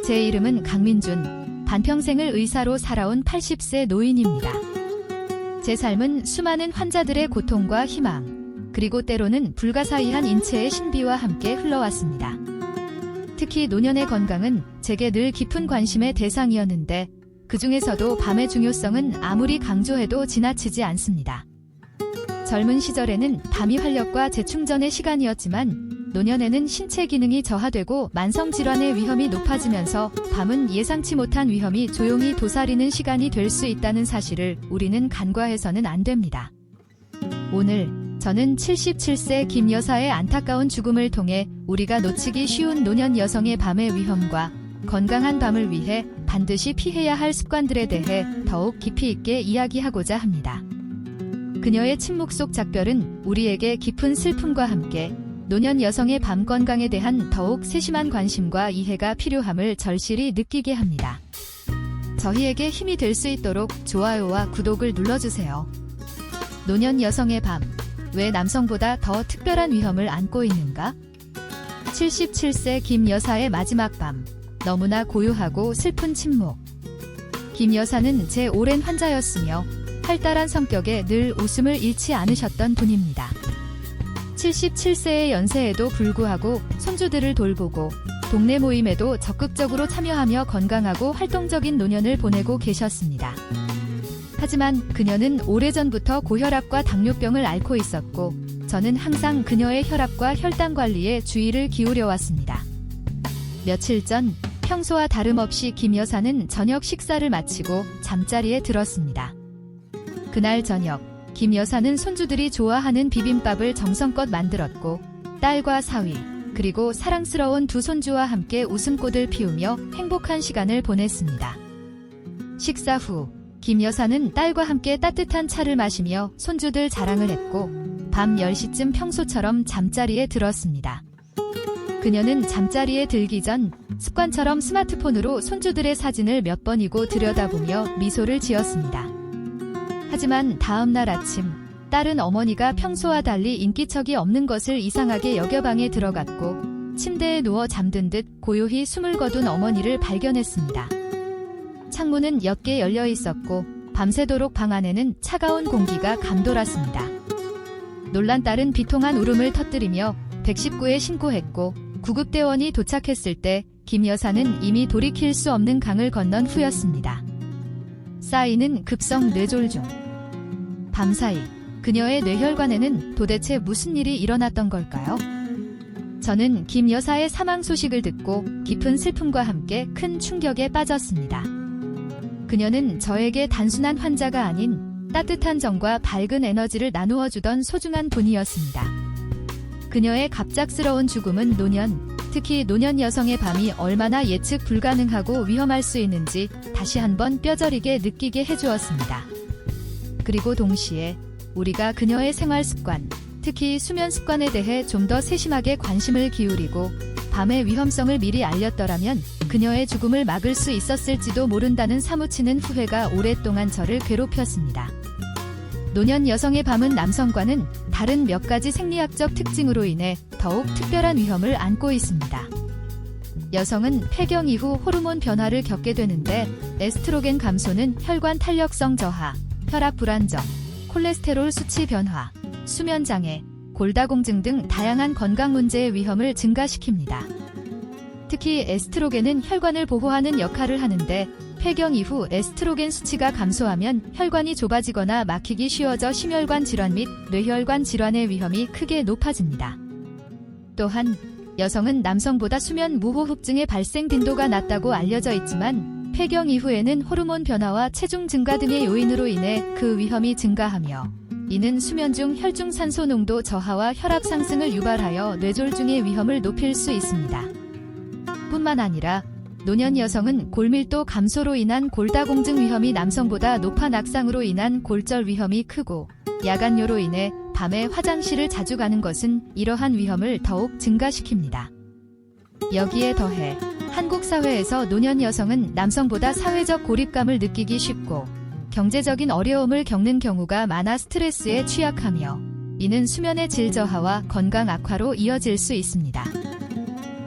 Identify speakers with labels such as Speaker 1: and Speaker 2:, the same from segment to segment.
Speaker 1: 제 이름은 강민준, 반평생을 의사로 살아온 80세 노인입니다. 제 삶은 수많은 환자들의 고통과 희망, 그리고 때로는 불가사의한 인체의 신비와 함께 흘러왔습니다. 특히 노년의 건강은 제게 늘 깊은 관심의 대상이었는데 그 중에서도 밤의 중요성은 아무리 강조해도 지나치지 않습니다. 젊은 시절에는 밤이 활력과 재충전의 시간이었지만 노년에는 신체 기능이 저하되고 만성질환의 위험이 높아지면서 밤은 예상치 못한 위험이 조용히 도사리는 시간이 될 수 있다는 사실을 우리는 간과해서는 안 됩니다. 오늘 저는 77세 김 여사의 안타까운 죽음을 통해 우리가 놓치기 쉬운 노년 여성의 밤의 위험과 건강한 밤을 위해 반드시 피해야 할 습관들에 대해 더욱 깊이 있게 이야기하고자 합니다. 그녀의 침묵 속 작별은 우리에게 깊은 슬픔과 함께 노년 여성의 밤 건강에 대한 더욱 세심한 관심과 이해가 필요함을 절실히 느끼게 합니다. 저희에게 힘이 될 수 있도록 좋아요와 구독을 눌러주세요. 노년 여성의 밤, 왜 남성보다 더 특별한 위험을 안고 있는가? 77세 김 여사의 마지막 밤, 너무나 고요하고 슬픈 침묵. 김 여사는 제 오랜 환자였으며 활달한 성격에 늘 웃음을 잃지 않으셨던 분입니다. 77세의 연세에도 불구하고 손주들을 돌보고 동네 모임에도 적극적으로 참여하며 건강하고 활동적인 노년을 보내고 계셨습니다. 하지만 그녀는 오래전부터 고혈압과 당뇨병을 앓고 있었고 저는 항상 그녀의 혈압과 혈당 관리에 주의를 기울여 왔습니다. 며칠 전 평소와 다름없이 김 여사는 저녁 식사를 마치고 잠자리에 들었습니다. 그날 저녁 김 여사는 손주들이 좋아하는 비빔밥을 정성껏 만들었고 딸과 사위 그리고 사랑스러운 두 손주와 함께 웃음꽃을 피우며 행복한 시간을 보냈습니다. 식사 후 김 여사는 딸과 함께 따뜻한 차를 마시며 손주들 자랑을 했고 밤 10시쯤 평소처럼 잠자리에 들었습니다. 그녀는 잠자리에 들기 전 습관처럼 스마트폰으로 손주들의 사진을 몇 번이고 들여다보며 미소를 지었습니다. 하지만 다음날 아침 딸은 어머니가 평소와 달리 인기척이 없는 것을 이상하게 여겨 방에 들어갔고 침대에 누워 잠든 듯 고요히 숨을 거둔 어머니를 발견했습니다. 창문은 옅게 열려 있었고 밤새도록 방 안에는 차가운 공기가 감돌았습니다. 놀란 딸은 비통한 울음을 터뜨리며 119에 신고했고 구급대원이 도착했을 때 김 여사는 이미 돌이킬 수 없는 강을 건넌 후였습니다. 쌓이는 급성 뇌졸중. 밤사이 그녀의 뇌혈관에는 도대체 무슨 일이 일어났던 걸까요? 저는 김 여사의 사망 소식을 듣고 깊은 슬픔과 함께 큰 충격에 빠졌습니다. 그녀는 저에게 단순한 환자가 아닌 따뜻한 정과 밝은 에너지를 나누어 주던 소중한 분이었습니다. 그녀의 갑작스러운 죽음은 노년, 특히 노년 여성의 밤이 얼마나 예측 불가능하고 위험할 수 있는지 다시 한번 뼈저리게 느끼게 해주었습니다. 그리고 동시에 우리가 그녀의 생활 습관, 특히 수면 습관에 대해 좀 더 세심하게 관심을 기울이고 밤의 위험성을 미리 알렸더라면 그녀의 죽음을 막을 수 있었을지도 모른다는 사무치는 후회가 오랫동안 저를 괴롭혔습니다. 노년 여성의 밤은 남성과는 다른 몇 가지 생리학적 특징으로 인해 더욱 특별한 위험을 안고 있습니다. 여성은 폐경 이후 호르몬 변화를 겪게 되는데 에스트로겐 감소는 혈관 탄력성 저하, 혈압 불안정, 콜레스테롤 수치 변화, 수면 장애, 골다공증 등 다양한 건강 문제의 위험을 증가시킵니다. 특히 에스트로겐은 혈관을 보호하는 역할을 하는데 폐경 이후 에스트로겐 수치가 감소하면 혈관이 좁아지거나 막히기 쉬워져 심혈관 질환 및 뇌혈관 질환의 위험이 크게 높아집니다. 또한 여성은 남성보다 수면 무호흡증의 발생 빈도가 낮다고 알려져 있지만 폐경 이후에는 호르몬 변화와 체중 증가 등의 요인으로 인해 그 위험이 증가하며 이는 수면 중 혈중산소 농도 저하와 혈압 상승을 유발하여 뇌졸중의 위험을 높일 수 있습니다. 뿐만 아니라 노년 여성은 골밀도 감소로 인한 골다공증 위험이 남성보다 높아 낙상으로 인한 골절 위험이 크고 야간뇨로 인해 밤에 화장실을 자주 가는 것은 이러한 위험을 더욱 증가시킵니다. 여기에 더해 한국 사회에서 노년 여성은 남성보다 사회적 고립감을 느끼기 쉽고 경제적인 어려움을 겪는 경우가 많아 스트레스에 취약하며 이는 수면의 질 저하와 건강 악화로 이어질 수 있습니다.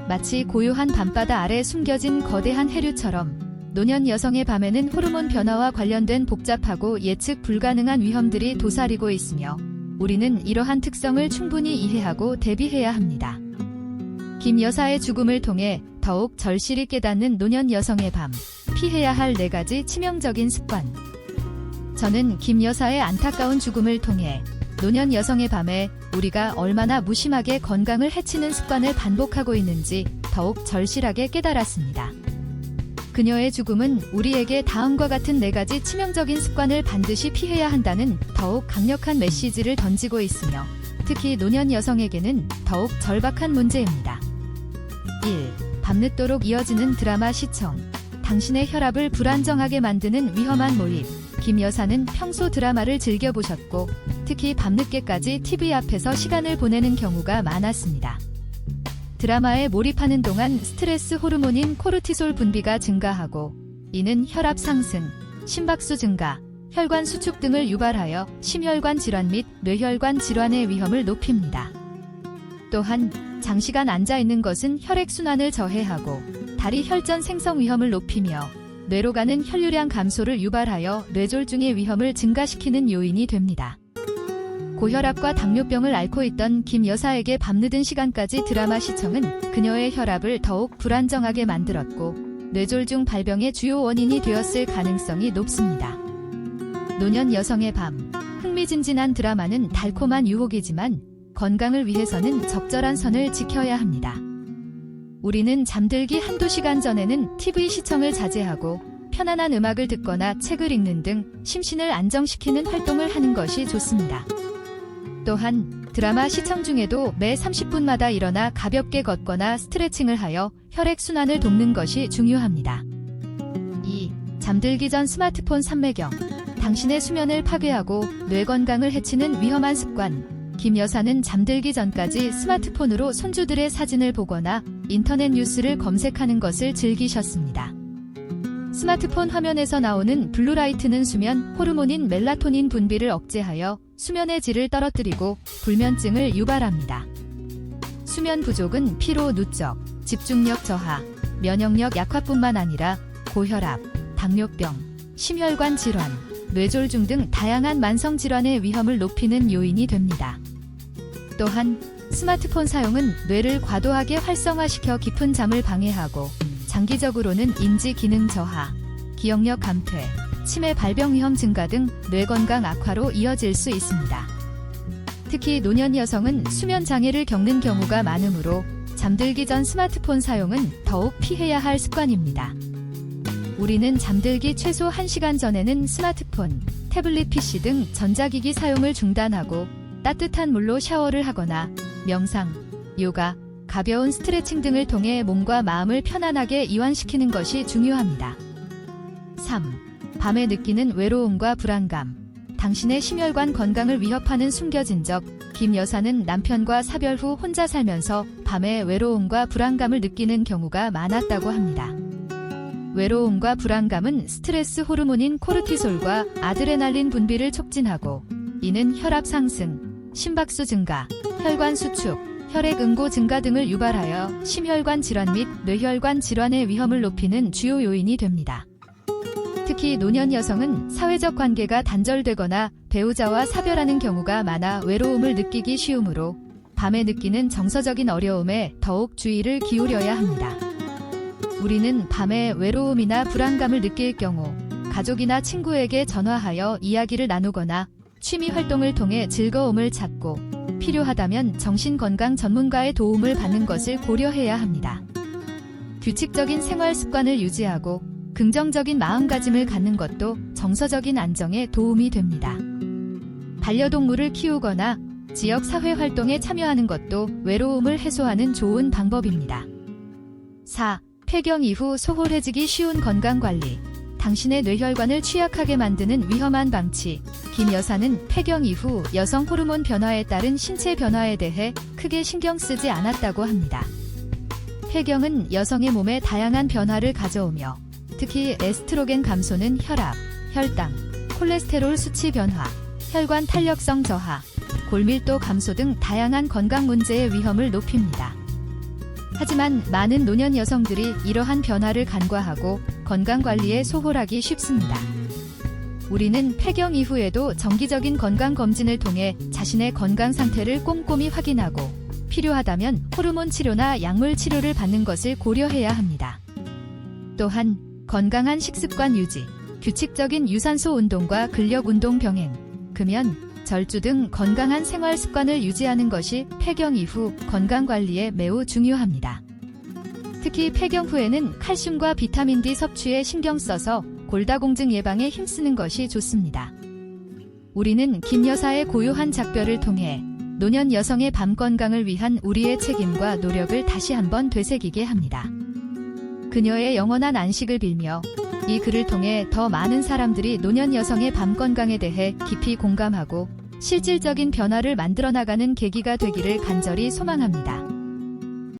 Speaker 1: 마치 고요한 밤바다 아래 숨겨진 거대한 해류처럼 노년 여성의 밤에는 호르몬 변화와 관련된 복잡하고 예측 불가능한 위험들이 도사리고 있으며 우리는 이러한 특성을 충분히 이해하고 대비해야 합니다. 김 여사의 죽음을 통해 더욱 절실히 깨닫는 노년 여성의 밤, 피해야 할 4가지 치명적인 습관. 저는 김 여사의 안타까운 죽음을 통해 노년 여성의 밤에 우리가 얼마나 무심하게 건강을 해치는 습관을 반복하고 있는지 더욱 절실하게 깨달았습니다. 그녀의 죽음은 우리에게 다음과 같은 4가지 치명적인 습관을 반드시 피해야 한다는 더욱 강력한 메시지를 던지고 있으며 특히 노년 여성에게는 더욱 절박한 문제입니다. 1. 밤늦도록 이어지는 드라마 시청. 당신의 혈압을 불안정하게 만드는 위험한 몰입. 김 여사는 평소 드라마를 즐겨보셨고 특히 밤늦게까지 TV 앞에서 시간을 보내는 경우가 많았습니다. 드라마에 몰입하는 동안 스트레스 호르몬인 코르티솔 분비가 증가하고 이는 혈압 상승, 심박수 증가, 혈관 수축 등을 유발하여 심혈관 질환 및 뇌혈관 질환의 위험을 높입니다. 또한 장시간 앉아있는 것은 혈액순환을 저해하고 다리 혈전 생성 위험을 높이며 뇌로 가는 혈류량 감소를 유발하여 뇌졸중의 위험을 증가시키는 요인이 됩니다. 고혈압과 당뇨병을 앓고 있던 김 여사에게 밤늦은 시간까지 드라마 시청은 그녀의 혈압을 더욱 불안정하게 만들었고 뇌졸중 발병의 주요 원인이 되었을 가능성이 높습니다. 노년 여성의 밤. 흥미진진한 드라마는 달콤한 유혹이지만 건강을 위해서는 적절한 선을 지켜야 합니다. 우리는 잠들기 한두 시간 전에는 TV 시청을 자제하고 편안한 음악을 듣거나 책을 읽는 등 심신을 안정시키는 활동을 하는 것이 좋습니다. 또한 드라마 시청 중에도 매 30분마다 일어나 가볍게 걷거나 스트레칭을 하여 혈액순환을 돕는 것이 중요합니다. 2. 잠들기 전 스마트폰 삼매경. 당신의 수면을 파괴하고 뇌 건강을 해치는 위험한 습관. 김 여사는 잠들기 전까지 스마트폰으로 손주들의 사진을 보거나 인터넷 뉴스를 검색하는 것을 즐기셨습니다. 스마트폰 화면에서 나오는 블루라이트는 수면 호르몬인 멜라토닌 분비를 억제하여 수면의 질을 떨어뜨리고 불면증을 유발합니다. 수면 부족은 피로 누적, 집중력 저하, 면역력 약화뿐만 아니라 고혈압, 당뇨병, 심혈관 질환, 뇌졸중 등 다양한 만성 질환의 위험을 높이는 요인이 됩니다. 또한 스마트폰 사용은 뇌를 과도하게 활성화시켜 깊은 잠을 방해하고 장기적으로는 인지 기능 저하, 기억력 감퇴, 치매 발병 위험 증가 등 뇌 건강 악화로 이어질 수 있습니다. 특히 노년 여성은 수면 장애를 겪는 경우가 많으므로 잠들기 전 스마트폰 사용은 더욱 피해야 할 습관입니다. 우리는 잠들기 최소 1시간 전에는 스마트폰, 태블릿 PC 등 전자기기 사용을 중단하고 따뜻한 물로 샤워를 하거나 명상, 요가, 가벼운 스트레칭 등을 통해 몸과 마음을 편안하게 이완시키는 것이 중요합니다. 3. 밤에 느끼는 외로움과 불안감. 당신의 심혈관 건강을 위협하는 숨겨진 적. 김 여사는 남편과 사별 후 혼자 살면서 밤에 외로움과 불안감을 느끼는 경우가 많았다고 합니다. 외로움과 불안감은 스트레스 호르몬인 코르티솔과 아드레날린 분비를 촉진하고 이는 혈압 상승, 심박수 증가, 혈관 수축, 혈액 응고 증가 등을 유발하여 심혈관 질환 및 뇌혈관 질환의 위험을 높이는 주요 요인이 됩니다. 특히 노년 여성은 사회적 관계가 단절되거나 배우자와 사별하는 경우가 많아 외로움을 느끼기 쉬우므로 밤에 느끼는 정서적인 어려움에 더욱 주의를 기울여야 합니다. 우리는 밤에 외로움이나 불안감을 느낄 경우 가족이나 친구에게 전화하여 이야기를 나누거나 취미 활동을 통해 즐거움을 찾고 필요하다면 정신건강 전문가의 도움을 받는 것을 고려해야 합니다. 규칙적인 생활 습관을 유지하고 긍정적인 마음가짐을 갖는 것도 정서적인 안정에 도움이 됩니다. 반려동물을 키우거나 지역 사회 활동에 참여하는 것도 외로움을 해소하는 좋은 방법입니다. 4. 폐경 이후 소홀해지기 쉬운 건강관리. 당신의 뇌혈관을 취약하게 만드는 위험한 방치. 김 여사는 폐경 이후 여성 호르몬 변화에 따른 신체 변화에 대해 크게 신경 쓰지 않았다고 합니다. 폐경은 여성의 몸에 다양한 변화를 가져오며 특히 에스트로겐 감소는 혈압, 혈당, 콜레스테롤 수치 변화, 혈관 탄력성 저하, 골밀도 감소 등 다양한 건강 문제의 위험을 높입니다. 하지만 많은 노년 여성들이 이러한 변화를 간과하고 건강관리에 소홀하기 쉽습니다. 우리는 폐경 이후에도 정기적인 건강검진을 통해 자신의 건강 상태를 꼼꼼히 확인하고 필요하다면 호르몬 치료나 약물 치료를 받는 것을 고려해야 합니다. 또한 건강한 식습관 유지, 규칙적인 유산소 운동과 근력 운동 병행, 금연, 절주 등 건강한 생활 습관을 유지하는 것이 폐경 이후 건강관리에 매우 중요합니다. 특히 폐경 후에는 칼슘과 비타민 D 섭취에 신경 써서 골다공증 예방에 힘쓰는 것이 좋습니다. 우리는 김 여사의 고요한 작별을 통해 노년 여성의 밤 건강을 위한 우리의 책임과 노력을 다시 한번 되새기게 합니다. 그녀의 영원한 안식을 빌며 이 글을 통해 더 많은 사람들이 노년 여성의 밤 건강에 대해 깊이 공감하고 실질적인 변화를 만들어 나가는 계기가 되기를 간절히 소망합니다.